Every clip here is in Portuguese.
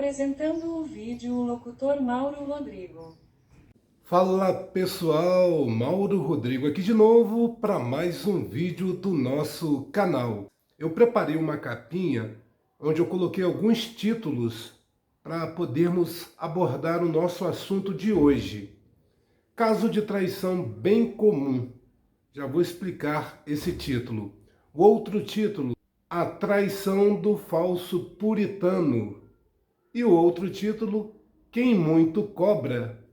Apresentando o vídeo, o locutor Mauro Rodrigo. Fala pessoal, Mauro Rodrigo aqui de novo para mais um vídeo do nosso canal. Eu preparei uma capinha onde eu coloquei alguns títulos para podermos abordar o nosso assunto de hoje. Caso de traição bem comum. Já vou explicar esse título. O outro título, A Traição do Falso Puritano. E o outro título, Quem muito cobra,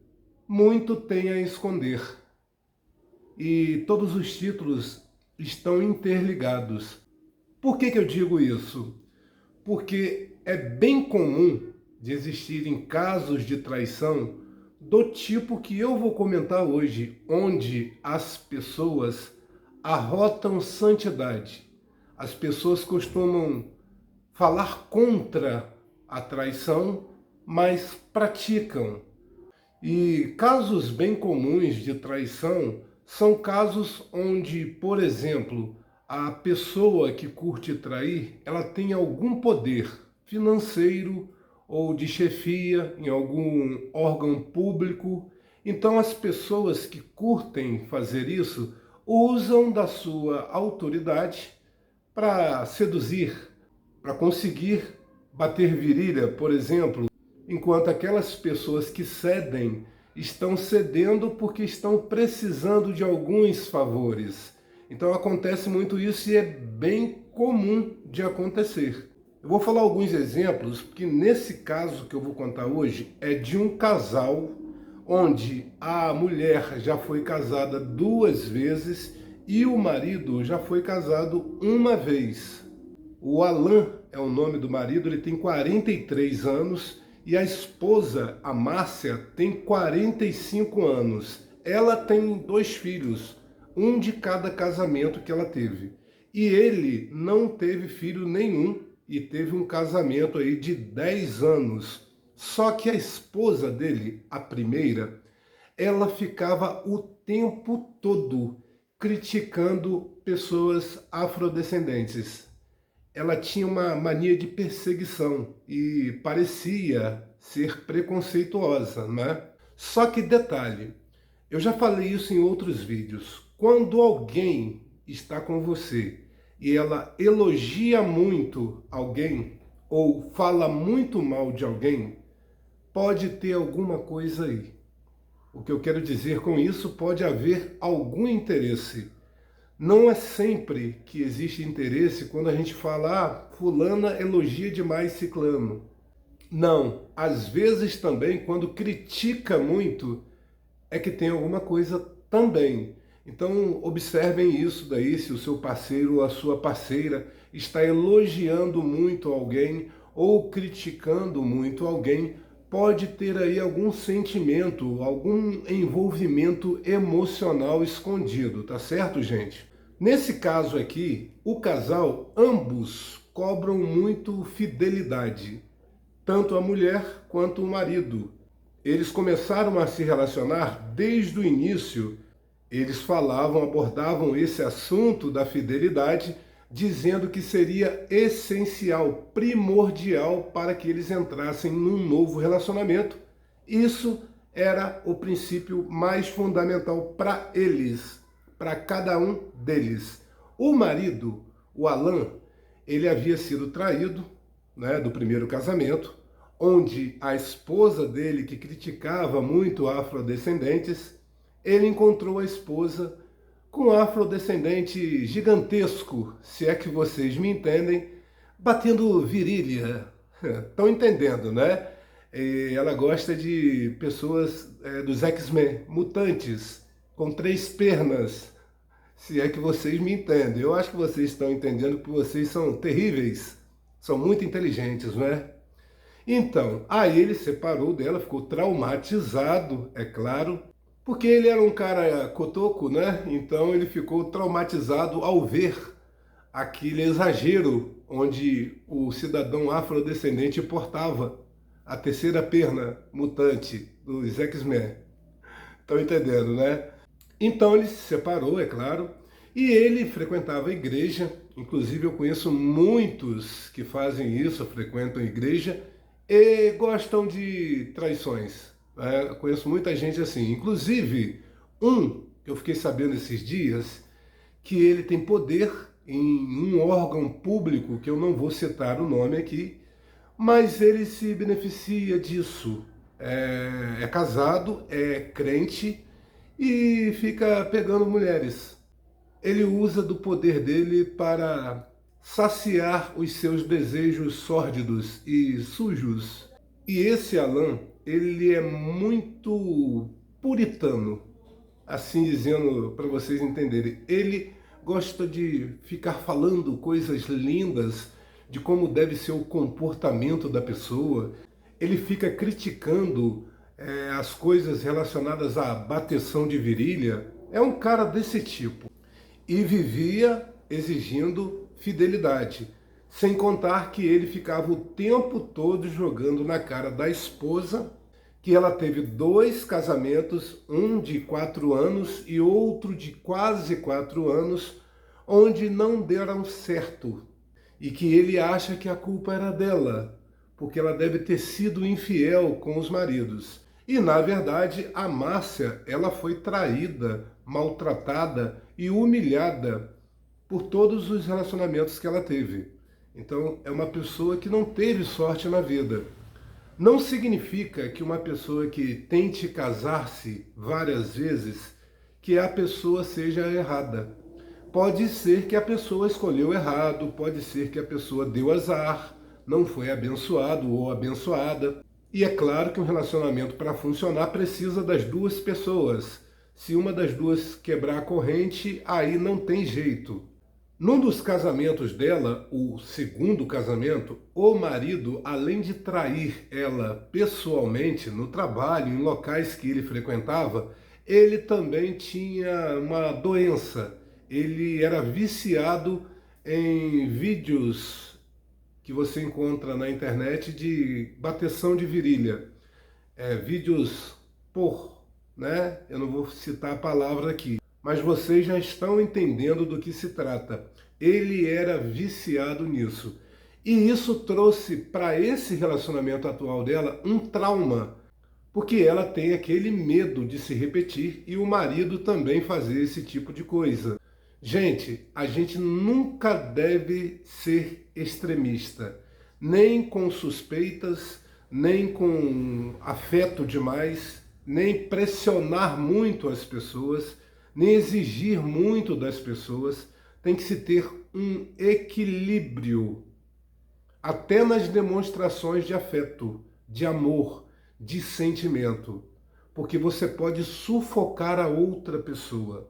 muito tem a esconder. E todos os títulos estão interligados. Por que eu digo isso? Porque é bem comum de existirem casos de traição do tipo que eu vou comentar hoje, onde as pessoas arrotam santidade. As pessoas costumam falar contra a traição, mas praticam. E casos bem comuns de traição são casos onde, por exemplo, a pessoa que curte trair, ela tem algum poder financeiro ou de chefia em algum órgão público. Então as pessoas que curtem fazer isso usam da sua autoridade para seduzir, para conseguir bater virilha, por exemplo, enquanto aquelas pessoas que cedem estão cedendo porque estão precisando de alguns favores. Então acontece muito isso e é bem comum de acontecer. Eu vou falar alguns exemplos, porque nesse caso que eu vou contar hoje é de um casal onde a mulher já foi casada 2 vezes e o marido já foi casado 1 vez. O Alan é o nome do marido, ele tem 43 anos e a esposa, a Márcia, tem 45 anos. Ela tem 2 filhos, um de cada casamento que ela teve. E ele não teve filho nenhum e teve um casamento aí de 10 anos. Só que a esposa dele, a primeira, ela ficava o tempo todo criticando pessoas afrodescendentes. Ela tinha uma mania de perseguição e parecia ser preconceituosa, né? Só que detalhe, eu já falei isso em outros vídeos. Quando alguém está com você e ela elogia muito alguém ou fala muito mal de alguém, pode ter alguma coisa aí. O que eu quero dizer com isso, pode haver algum interesse. Não é sempre que existe interesse quando a gente fala, fulana elogia demais ciclano. Não, às vezes também quando critica muito é que tem alguma coisa também. Então observem isso daí, se o seu parceiro ou a sua parceira está elogiando muito alguém ou criticando muito alguém, pode ter aí algum sentimento, algum envolvimento emocional escondido, tá certo, gente? Nesse caso aqui, o casal, ambos cobram muito fidelidade, tanto a mulher quanto o marido. Eles começaram a se relacionar desde o início, eles falavam, abordavam esse assunto da fidelidade, dizendo que seria essencial, primordial para que eles entrassem num novo relacionamento. Isso era o princípio mais fundamental para eles, para cada um deles. O marido, o Alan, ele havia sido traído, né, do primeiro casamento, onde a esposa dele, que criticava muito afrodescendentes, ele encontrou a esposa com um afrodescendente gigantesco, se é que vocês me entendem, batendo virilha. Estão entendendo, né? E ela gosta de pessoas dos X-Men, mutantes, com 3 pernas, se é que vocês me entendem. Eu acho que vocês estão entendendo que vocês são terríveis, são muito inteligentes, não é? Então, aí ele separou dela, ficou traumatizado, é claro, porque ele era um cara cotoco, né? Então ele ficou traumatizado ao ver aquele exagero onde o cidadão afrodescendente portava a 3ª perna mutante dos X-Men. Estão entendendo, né? Então ele se separou, é claro, e ele frequentava a igreja. Inclusive eu conheço muitos que fazem isso, frequentam a igreja, e gostam de traições. Eu conheço muita gente assim. Inclusive, um que eu fiquei sabendo esses dias, que ele tem poder em um órgão público, que eu não vou citar o nome aqui, mas ele se beneficia disso. É casado, é crente e fica pegando mulheres. Ele usa do poder dele para saciar os seus desejos sórdidos e sujos. E esse Alan, ele é muito puritano, assim dizendo para vocês entenderem. Ele gosta de ficar falando coisas lindas de como deve ser o comportamento da pessoa. Ele fica criticando as coisas relacionadas à bateção de virilha. É um cara desse tipo. E vivia exigindo fidelidade. Sem contar que ele ficava o tempo todo jogando na cara da esposa, que ela teve 2 casamentos, um de 4 anos e outro de quase 4 anos, onde não deram certo. E que ele acha que a culpa era dela, porque ela deve ter sido infiel com os maridos. E, na verdade, a Márcia, ela foi traída, maltratada e humilhada por todos os relacionamentos que ela teve. Então, é uma pessoa que não teve sorte na vida. Não significa que uma pessoa que tente casar-se várias vezes, que a pessoa seja errada. Pode ser que a pessoa escolheu errado, pode ser que a pessoa deu azar, não foi abençoado ou abençoada. E é claro que um relacionamento, para funcionar, precisa das 2 pessoas. Se uma das 2 quebrar a corrente, aí não tem jeito. Num dos casamentos dela, o segundo casamento, o marido, além de trair ela pessoalmente no trabalho, em locais que ele frequentava, ele também tinha uma doença. Ele era viciado em vídeos que você encontra na internet de bateção de virilha. Vídeos né? Eu não vou citar a palavra aqui, mas vocês já estão entendendo do que se trata. Ele era viciado nisso. E isso trouxe para esse relacionamento atual dela um trauma, porque ela tem aquele medo de se repetir e o marido também fazer esse tipo de coisa. Gente, a gente nunca deve ser extremista, nem com suspeitas, nem com afeto demais, nem pressionar muito as pessoas, nem exigir muito das pessoas. Tem que se ter um equilíbrio, até nas demonstrações de afeto, de amor, de sentimento, porque você pode sufocar a outra pessoa.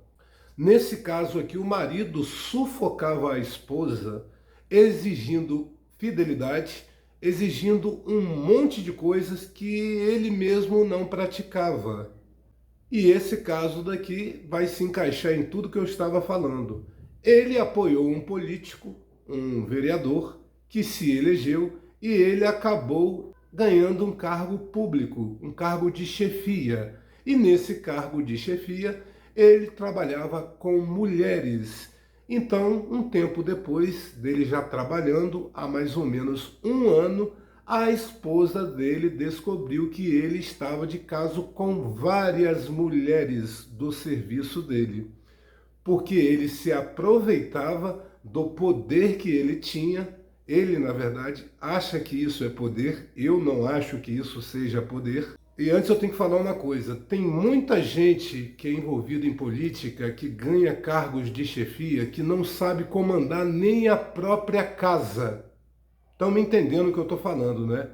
Nesse caso aqui, o marido sufocava a esposa, exigindo fidelidade, exigindo um monte de coisas que ele mesmo não praticava. E esse caso daqui vai se encaixar em tudo que eu estava falando. Ele apoiou um político, um vereador, que se elegeu e ele acabou ganhando um cargo público, um cargo de chefia. E nesse cargo de chefia, ele trabalhava com mulheres. Então, um tempo depois dele já trabalhando, há mais ou menos 1 ano, a esposa dele descobriu que ele estava de caso com várias mulheres do serviço dele, porque ele se aproveitava do poder que ele tinha. Ele, na verdade, acha que isso é poder, eu não acho que isso seja poder. E antes eu tenho que falar uma coisa, tem muita gente que é envolvida em política, que ganha cargos de chefia, que não sabe comandar nem a própria casa. Estão me entendendo o que eu estou falando, né?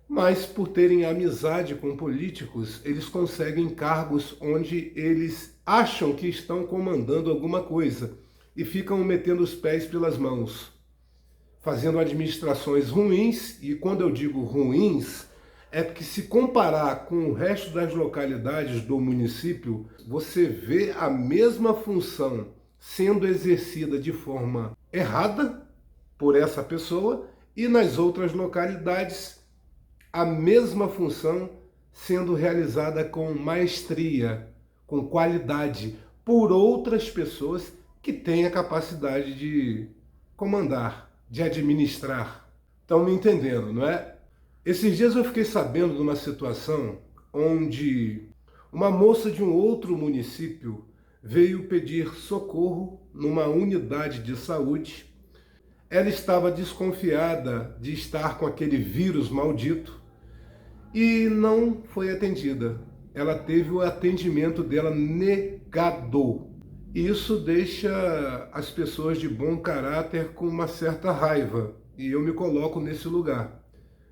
Mas por terem amizade com políticos, eles conseguem cargos onde eles acham que estão comandando alguma coisa e ficam metendo os pés pelas mãos, fazendo administrações ruins. E quando eu digo ruins, é porque se comparar com o resto das localidades do município, você vê a mesma função sendo exercida de forma errada por essa pessoa e nas outras localidades a mesma função sendo realizada com maestria, com qualidade, por outras pessoas que têm a capacidade de comandar, de administrar. Estão me entendendo, não é? Esses dias eu fiquei sabendo de uma situação onde uma moça de um outro município veio pedir socorro numa unidade de saúde. Ela estava desconfiada de estar com aquele vírus maldito e não foi atendida. Ela teve o atendimento dela negado. Isso deixa as pessoas de bom caráter com uma certa raiva, e eu me coloco nesse lugar.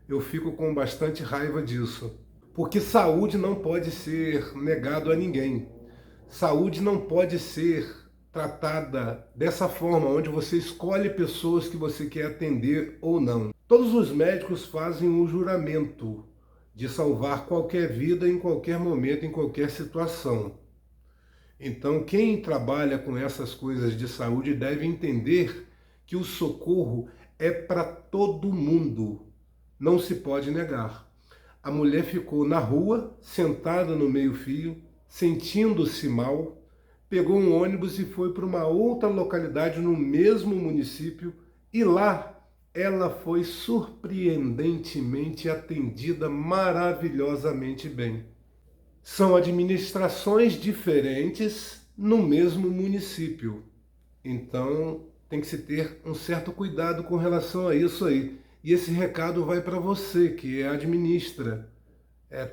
Eu fico com bastante raiva disso, porque saúde não pode ser negado a ninguém. Saúde não pode ser tratada dessa forma, onde você escolhe pessoas que você quer atender ou não. Todos os médicos fazem um juramento de salvar qualquer vida em qualquer momento, em qualquer situação. Então, quem trabalha com essas coisas de saúde deve entender que o socorro é para todo mundo. Não se pode negar. A mulher ficou na rua, sentada no meio-fio, sentindo-se mal, pegou um ônibus e foi para uma outra localidade no mesmo município, e lá ela foi surpreendentemente atendida maravilhosamente bem. São administrações diferentes no mesmo município. Então tem que se ter um certo cuidado com relação a isso aí. E esse recado vai para você que administra.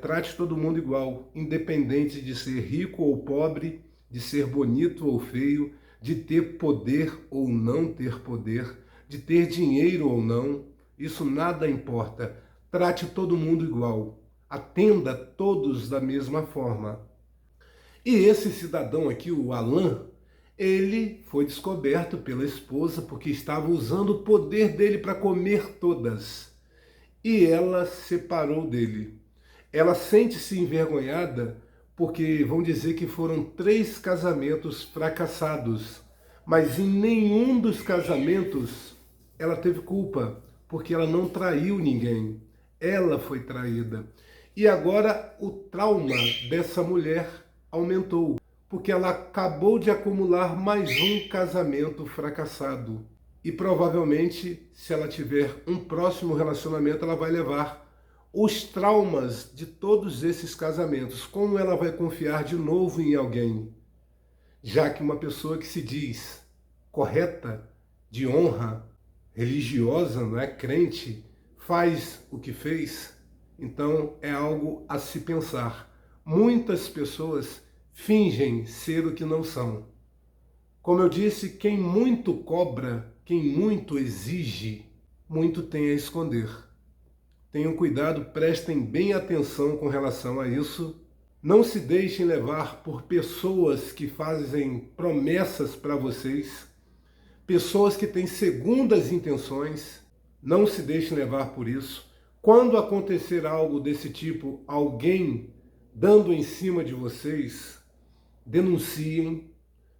Trate todo mundo igual, independente de ser rico ou pobre, de ser bonito ou feio, de ter poder ou não ter poder, de ter dinheiro ou não. Isso nada importa. Trate todo mundo igual. Atenda todos da mesma forma. E esse cidadão aqui, o Alan, ele foi descoberto pela esposa porque estava usando o poder dele para comer todas. E ela separou dele. Ela sente-se envergonhada porque vão dizer que foram 3 casamentos fracassados. Mas em nenhum dos casamentos ela teve culpa, porque ela não traiu ninguém. Ela foi traída. E agora o trauma dessa mulher aumentou, porque ela acabou de acumular mais um casamento fracassado. E provavelmente, se ela tiver um próximo relacionamento, ela vai levar os traumas de todos esses casamentos. Como ela vai confiar de novo em alguém? Já que uma pessoa que se diz correta, de honra, religiosa, não é crente, faz o que fez, então é algo a se pensar. Muitas pessoas fingem ser o que não são. Como eu disse, quem muito cobra, quem muito exige, muito tem a esconder. Tenham cuidado, prestem bem atenção com relação a isso. Não se deixem levar por pessoas que fazem promessas para vocês, pessoas que têm segundas intenções. Não se deixem levar por isso. Quando acontecer algo desse tipo, alguém dando em cima de vocês, denunciem,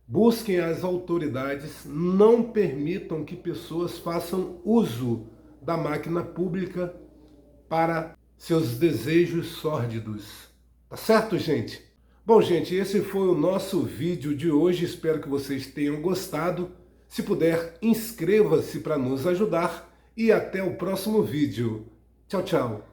busquem as autoridades, não permitam que pessoas façam uso da máquina pública para seus desejos sórdidos. Tá certo, gente? Bom, gente, esse foi o nosso vídeo de hoje. Espero que vocês tenham gostado. Se puder, inscreva-se para nos ajudar e até o próximo vídeo. Tchau, tchau.